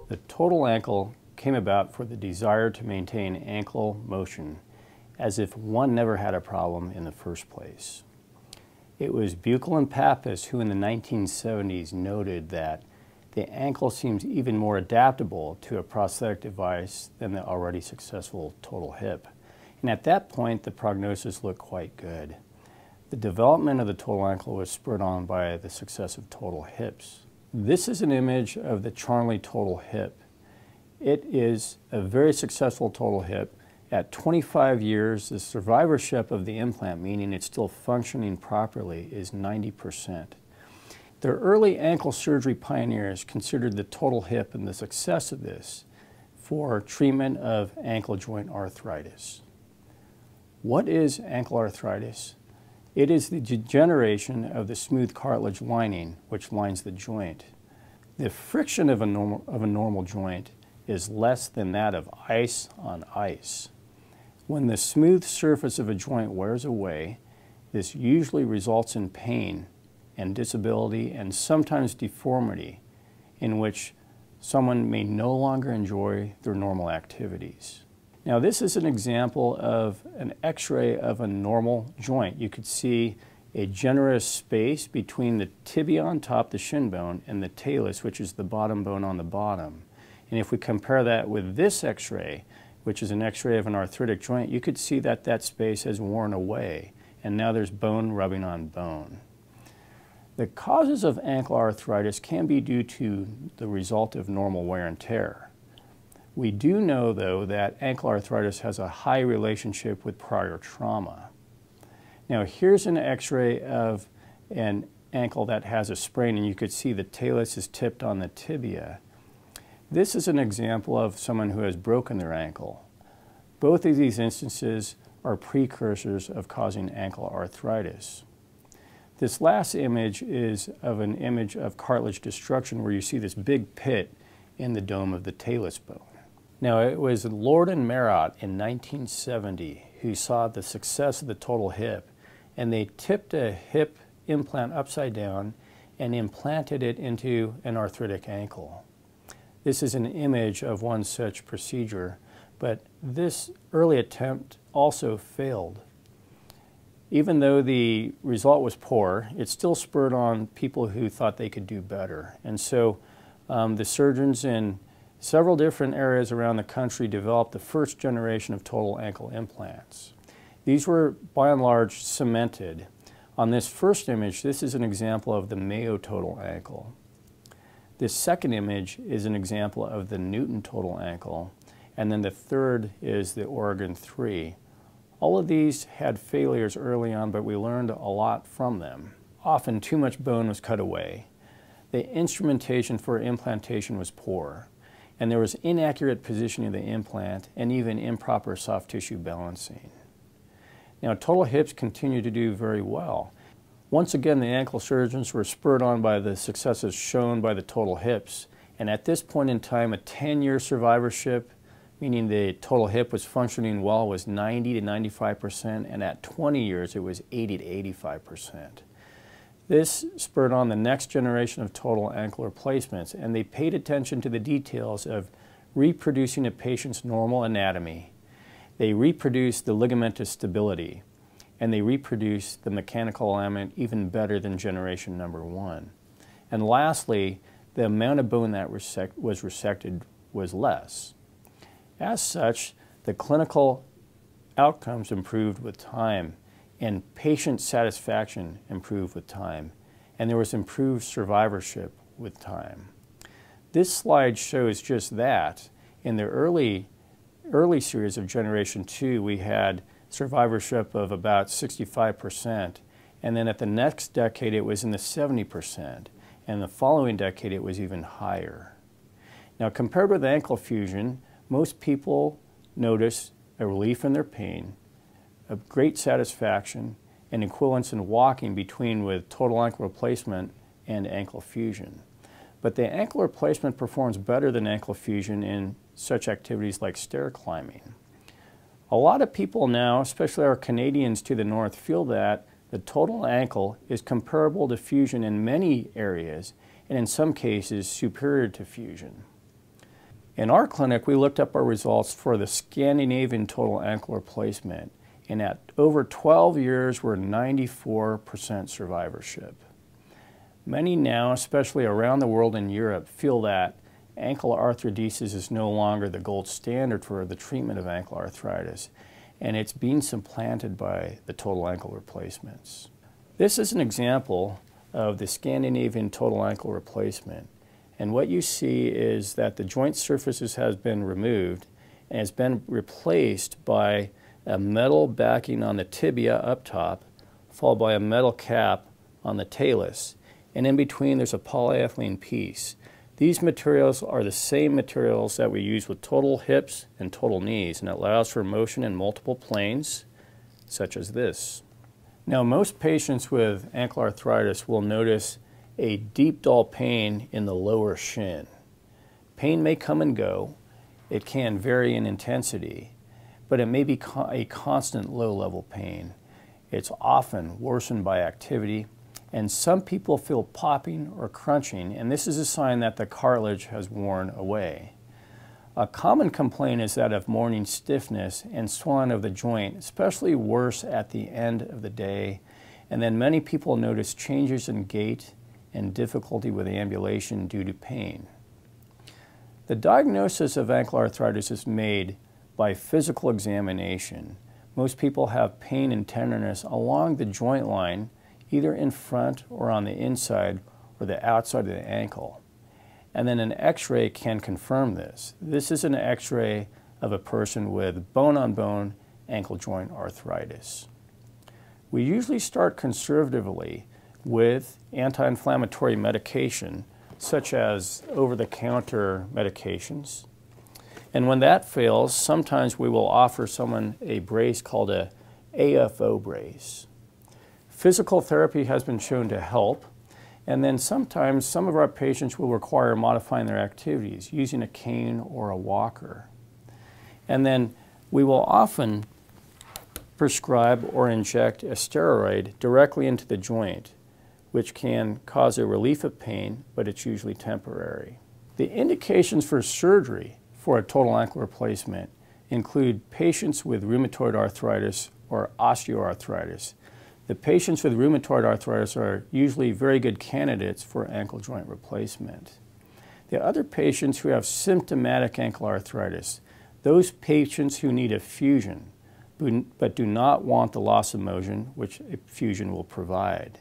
The total ankle came about for the desire to maintain ankle motion as if one never had a problem in the first place. It was Buchel and Pappas who in the 1970s noted that the ankle seems even more adaptable to a prosthetic device than the already successful total hip. And at that point, the prognosis looked quite good. The development of the total ankle was spurred on by the success of total hips. This is an image of the Charnley total hip. It is a very successful total hip. At 25 years, the survivorship of the implant, meaning it's still functioning properly, is 90%. The early ankle surgery pioneers considered the total hip and the success of this for treatment of ankle joint arthritis. What is ankle arthritis? It is the degeneration of the smooth cartilage lining which lines the joint. The friction of a normal joint is less than that of ice on ice. When the smooth surface of a joint wears away, this usually results in pain and disability and sometimes deformity, in which someone may no longer enjoy their normal activities. Now this is an example of an x-ray of a normal joint. You could see a generous space between the tibia on top, the shin bone, and the talus, which is the bottom bone on the bottom. And if we compare that with this x-ray, which is an x-ray of an arthritic joint, you could see that that space has worn away, and now there's bone rubbing on bone. The causes of ankle arthritis can be due to the result of normal wear and tear. We do know, though, that ankle arthritis has a high relationship with prior trauma. Now, here's an x-ray of an ankle that has a sprain, and you could see the talus is tipped on the tibia. This is an example of someone who has broken their ankle. Both of these instances are precursors of causing ankle arthritis. This last image is of an image of cartilage destruction where you see this big pit in the dome of the talus bone. Now, it was Lord and Merritt in 1970 who saw the success of the total hip, and they tipped a hip implant upside down and implanted it into an arthritic ankle. This is an image of one such procedure, but this early attempt also failed. Even though the result was poor, it still spurred on people who thought they could do better. And so the surgeons in several different areas around the country developed the first generation of total ankle implants. These were by and large cemented. On this first image, this is an example of the Mayo total ankle. This second image is an example of the Newton total ankle, and then the third is the Oregon 3. All of these had failures early on, but we learned a lot from them. Often too much bone was cut away. The instrumentation for implantation was poor, and there was inaccurate positioning of the implant and even improper soft tissue balancing. Now, total hips continue to do very well. Once again, the ankle surgeons were spurred on by the successes shown by the total hips, and at this point in time, a 10-year survivorship, meaning the total hip was functioning well, was 90 to 95%, and at 20 years, it was 80 to 85%. This spurred on the next generation of total ankle replacements, and they paid attention to the details of reproducing a patient's normal anatomy. They reproduced the ligamentous stability, and they reproduce the mechanical alignment even better than generation number 1. And lastly, the amount of bone that was resected was less. As such, the clinical outcomes improved with time, and patient satisfaction improved with time, and there was improved survivorship with time. This slide shows just that. In the early series of generation 2, we had survivorship of about 65%, and then at the next decade it was in the 70%, and the following decade it was even higher. Now, compared with ankle fusion, most people notice a relief in their pain, a great satisfaction, and equivalence in walking between with total ankle replacement and ankle fusion. But the ankle replacement performs better than ankle fusion in such activities like stair climbing. A lot of people now, especially our Canadians to the north, feel that The total ankle is comparable to fusion in many areas, and in some cases superior to fusion. In our clinic, we looked up our results for the Scandinavian total ankle replacement, and at over 12 years, we're 94% survivorship. Many now, especially around the world in Europe, feel that ankle arthrodesis is no longer the gold standard for the treatment of ankle arthritis, and it's being supplanted by the total ankle replacements. This is an example of the Scandinavian total ankle replacement. And what you see is that the joint surfaces has been removed and has been replaced by a metal backing on the tibia up top, followed by a metal cap on the talus. And in between there's a polyethylene piece. These materials are the same materials that we use with total hips and total knees, and it allows for motion in multiple planes, such as this. Now, most patients with ankle arthritis will notice a deep, dull pain in the lower shin. Pain may come and go. It can vary in intensity, but it may be a constant low-level pain. It's often worsened by activity, and some people feel popping or crunching, and this is a sign that the cartilage has worn away. A common complaint is that of morning stiffness and swelling of the joint, especially worse at the end of the day, and then many people notice changes in gait and difficulty with ambulation due to pain. The diagnosis of ankle arthritis is made by physical examination. Most people have pain and tenderness along the joint line, either in front or on the inside or the outside of the ankle. And then an x-ray can confirm this. This is an x-ray of a person with bone-on-bone ankle joint arthritis. We usually start conservatively with anti-inflammatory medication, such as over-the-counter medications. And when that fails, sometimes we will offer someone a brace called a AFO brace. Physical therapy has been shown to help, and then sometimes some of our patients will require modifying their activities using a cane or a walker. And then we will often prescribe or inject a steroid directly into the joint, which can cause a relief of pain, but it's usually temporary. The indications for surgery for a total ankle replacement include patients with rheumatoid arthritis or osteoarthritis. The patients with rheumatoid arthritis are usually very good candidates for ankle joint replacement. The other patients who have symptomatic ankle arthritis, those patients who need a fusion but do not want the loss of motion, which a fusion will provide.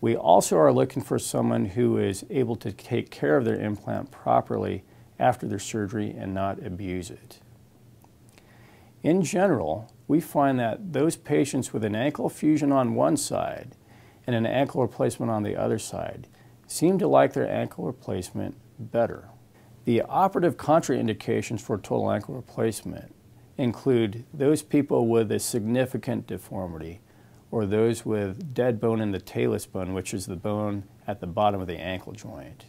We also are looking for someone who is able to take care of their implant properly after their surgery and not abuse it. In general, we find that those patients with an ankle fusion on one side and an ankle replacement on the other side seem to like their ankle replacement better. The operative contraindications for total ankle replacement include those people with a significant deformity, or those with dead bone in the talus bone, which is the bone at the bottom of the ankle joint.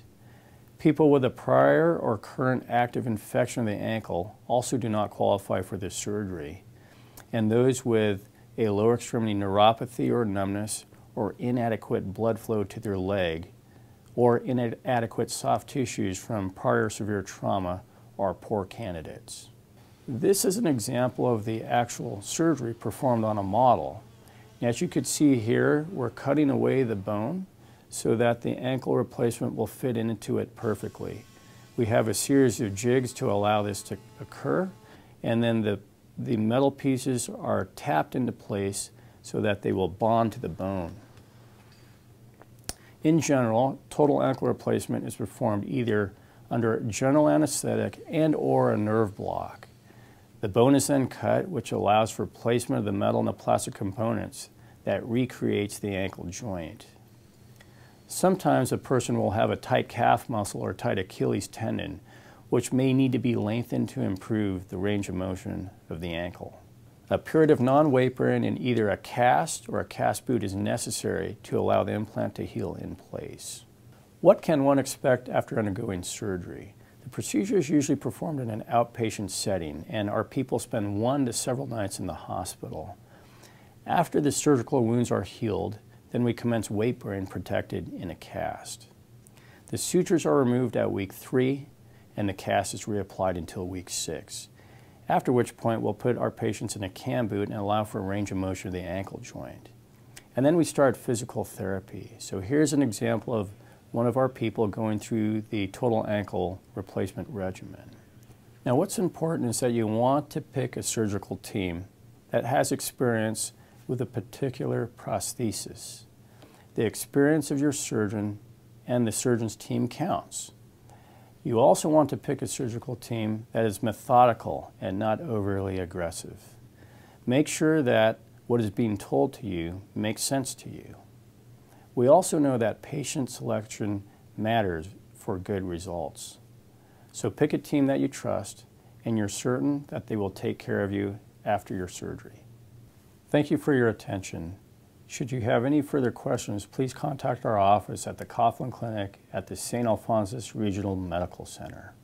People with a prior or current active infection of the ankle also do not qualify for this surgery. And those with a lower extremity neuropathy or numbness, or inadequate blood flow to their leg, or inadequate soft tissues from prior severe trauma are poor candidates. This is an example of the actual surgery performed on a model. As you could see here, we're cutting away the bone so that the ankle replacement will fit into it perfectly. We have a series of jigs to allow this to occur, and then the metal pieces are tapped into place so that they will bond to the bone. In general, total ankle replacement is performed either under general anesthetic and/or a nerve block. The bone is then cut, which allows for placement of the metal and the plastic components that recreates the ankle joint. Sometimes a person will have a tight calf muscle or tight Achilles tendon, which may need to be lengthened to improve the range of motion of the ankle. A period of non-wapering in either a cast or a cast boot is necessary to allow the implant to heal in place. What can one expect after undergoing surgery? The procedure is usually performed in an outpatient setting, and our people spend 1 to several nights in the hospital. After the surgical wounds are healed, then we commence weight bearing protected in a cast. The sutures are removed at week 3 and the cast is reapplied until week 6, after which point we'll put our patients in a cam boot and allow for range of motion of the ankle joint. And then we start physical therapy. So here's an example of one of our people going through the total ankle replacement regimen. Now what's important is that you want to pick a surgical team that has experience with a particular prosthesis. The experience of your surgeon and the surgeon's team counts. You also want to pick a surgical team that is methodical and not overly aggressive. Make sure that what is being told to you makes sense to you. We also know that patient selection matters for good results. So pick a team that you trust and you're certain that they will take care of you after your surgery. Thank you for your attention. Should you have any further questions, please contact our office at the Coughlin Clinic at the St. Alphonsus Regional Medical Center.